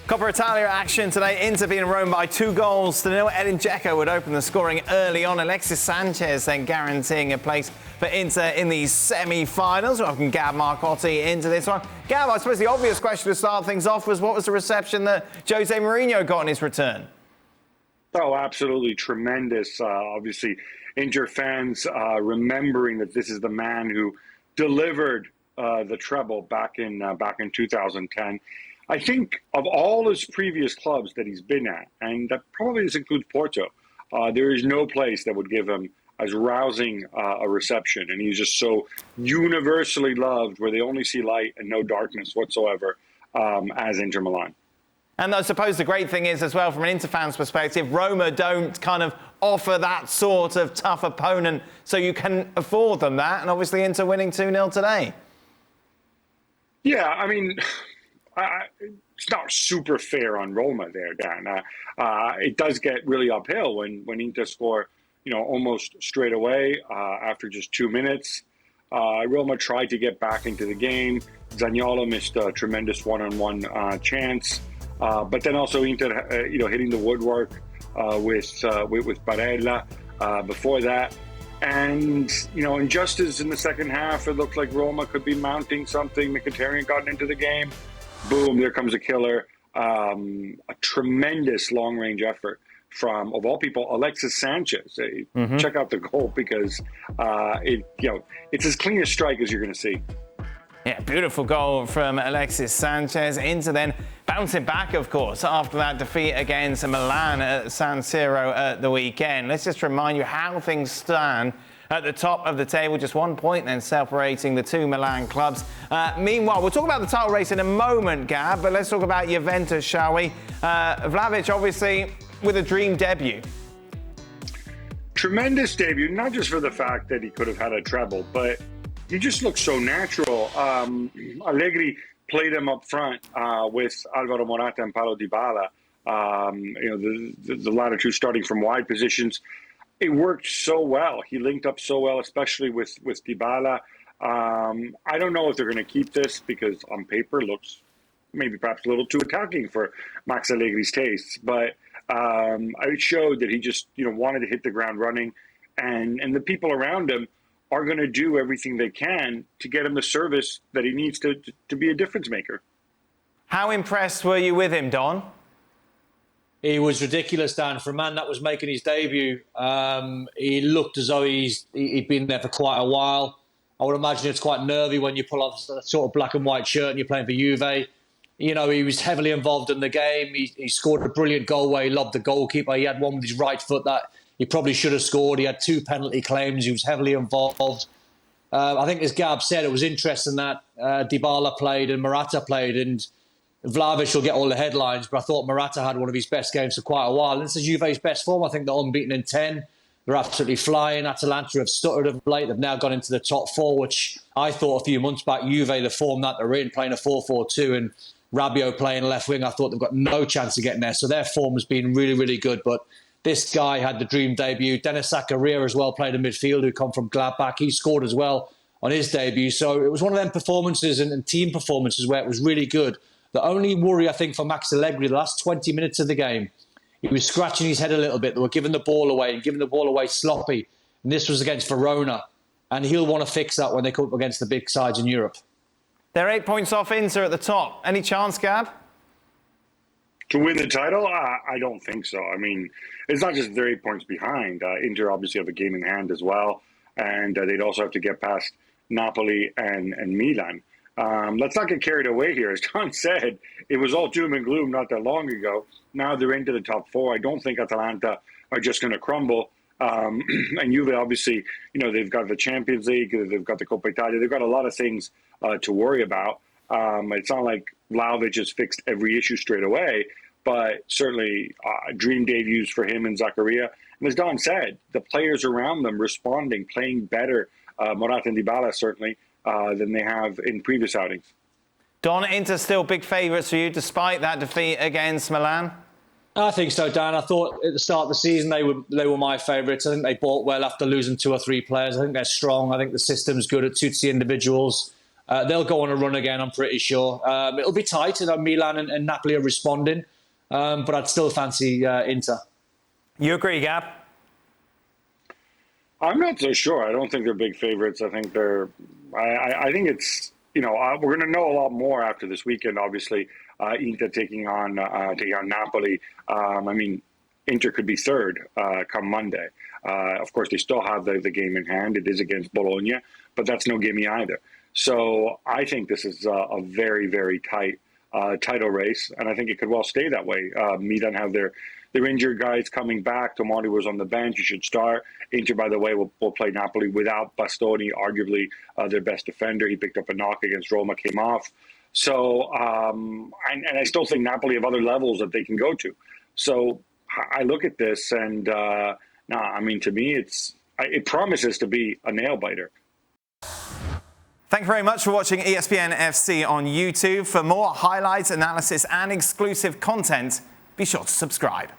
Coppa Italia action today. Inter beating Rome by 2-0. Edin Dzeko would open the scoring early on. Alexis Sanchez then guaranteeing a place for Inter in the semi-finals. Welcome Gab Marcotti into this one. Gab, I suppose the obvious question to start things off was, what was the reception that Jose Mourinho got on his return? Oh, absolutely tremendous. Obviously, Inter fans remembering that this is the man who delivered the treble back in 2010. I think of all his previous clubs that he's been at, and that probably this includes Porto, there is no place that would give him as rousing a reception. And he's just so universally loved, where they only see light and no darkness whatsoever, as Inter Milan. And I suppose the great thing is as well, from an Inter fan's perspective, Roma don't kind of offer that sort of tough opponent, so you can afford them that. And obviously Inter winning 2-0 today. Yeah, I mean, it's not super fair on Roma there, Dan. It does get really uphill when Inter score, almost straight away after just 2 minutes. Roma tried to get back into the game. Zaniolo missed a tremendous one-on-one chance. But then also Inter, hitting the woodwork with Barella before that. And, and just as in the second half, it looked like Roma could be mounting something. Mkhitaryan got into the game. Boom, there comes a killer. A tremendous long-range effort from, of all people, Alexis Sanchez. Check out the goal, because it's as clean a strike as you're going to see. Yeah, beautiful goal from Alexis Sanchez. Inter then bouncing back, of course, after that defeat against Milan at San Siro at the weekend. Let's just remind you how things stand at the top of the table. Just 1 point then separating the two Milan clubs. Meanwhile, we'll talk about the title race in a moment, Gab, but let's talk about Juventus, shall we? Vlahovic, obviously, with a dream debut. Tremendous debut, not just for the fact that he could have had a treble, but he just looks so natural. Allegri played him up front with Alvaro Morata and Paulo Dybala. The latter two starting from wide positions. It worked so well. He linked up so well, especially with Dybala. I don't know if they're going to keep this, because on paper looks maybe perhaps a little too attacking for Max Allegri's tastes. But it showed that he just wanted to hit the ground running, and the people around him are going to do everything they can to get him the service that he needs to be a difference maker. How impressed were you with him, Don? He was ridiculous, Dan. For a man that was making his debut, he looked as though he'd been there for quite a while. I would imagine it's quite nervy when you pull off a sort of black and white shirt and you're playing for Juve. He was heavily involved in the game. He scored a brilliant goal where he lobbed the goalkeeper. He had one with his right foot that he probably should have scored. He had 2 penalty claims. He was heavily involved. I think, as Gab said, it was interesting that Dybala played and Morata played, and Vlahovic will get all the headlines, but I thought Morata had one of his best games for quite a while. And this is Juve's best form. I think they're unbeaten in 10. They're absolutely flying. Atalanta have stuttered of late. They've now gone into the top 4, which I thought a few months back, Juve, the form that they're in, playing a 4-4-2, and Rabiot playing left wing, I thought they've got no chance of getting there. So their form has been really, really good. But this guy had the dream debut. Dennis Zakaria as well played in midfield, who come from Gladbach. He scored as well on his debut. So it was one of them performances and team performances where it was really good. The only worry, I think, for Max Allegri, the last 20 minutes of the game, he was scratching his head a little bit. They were giving the ball away and giving the ball away sloppy. And this was against Verona. And he'll want to fix that when they come up against the big sides in Europe. They're 8 points off Inter at the top. Any chance, Gab? To win the title? I don't think so. I mean, it's not just they're 8 points behind. Inter obviously have a game in hand as well. And they'd also have to get past Napoli and Milan. Let's not get carried away here. As Tom said, it was all doom and gloom not that long ago. Now they're into the top 4. I don't think Atalanta are just going to crumble. And Juve, obviously, they've got the Champions League, they've got the Coppa Italia, they've got a lot of things to worry about. It's not like Vlahovic has fixed every issue straight away, but certainly dream debuts for him and Zakaria. And as Don said, the players around them responding, playing better, Morata and Dybala certainly, than they have in previous outings. Don, Inter still big favourites for you despite that defeat against Milan? I think so, Dan. I thought at the start of the season they were my favourites. I think they bought well after losing 2 or 3 players. I think they're strong. I think the system's good. It suits the individuals. They'll go on a run again, I'm pretty sure. It'll be tight. Milan and Napoli are responding, but I'd still fancy Inter. You agree, Gab? I'm not so sure. I don't think they're big favorites. I think they're. I think it's. We're going to know a lot more after this weekend. Obviously, Inter taking on Napoli. Inter could be third come Monday. Of course, they still have the game in hand. It is against Bologna, but that's no gimme either. So I think this is a very, very tight title race, and I think it could well stay that way. Milan have their injured guys coming back. Tomori was on the bench. You should start. Inter, by the way, will play Napoli without Bastoni, arguably their best defender. He picked up a knock against Roma, came off. So, and I still think Napoli have other levels that they can go to. So I look at this, and to me, it promises to be a nail biter. Thank you very much for watching ESPN FC on YouTube. For more highlights, analysis, and exclusive content, be sure to subscribe.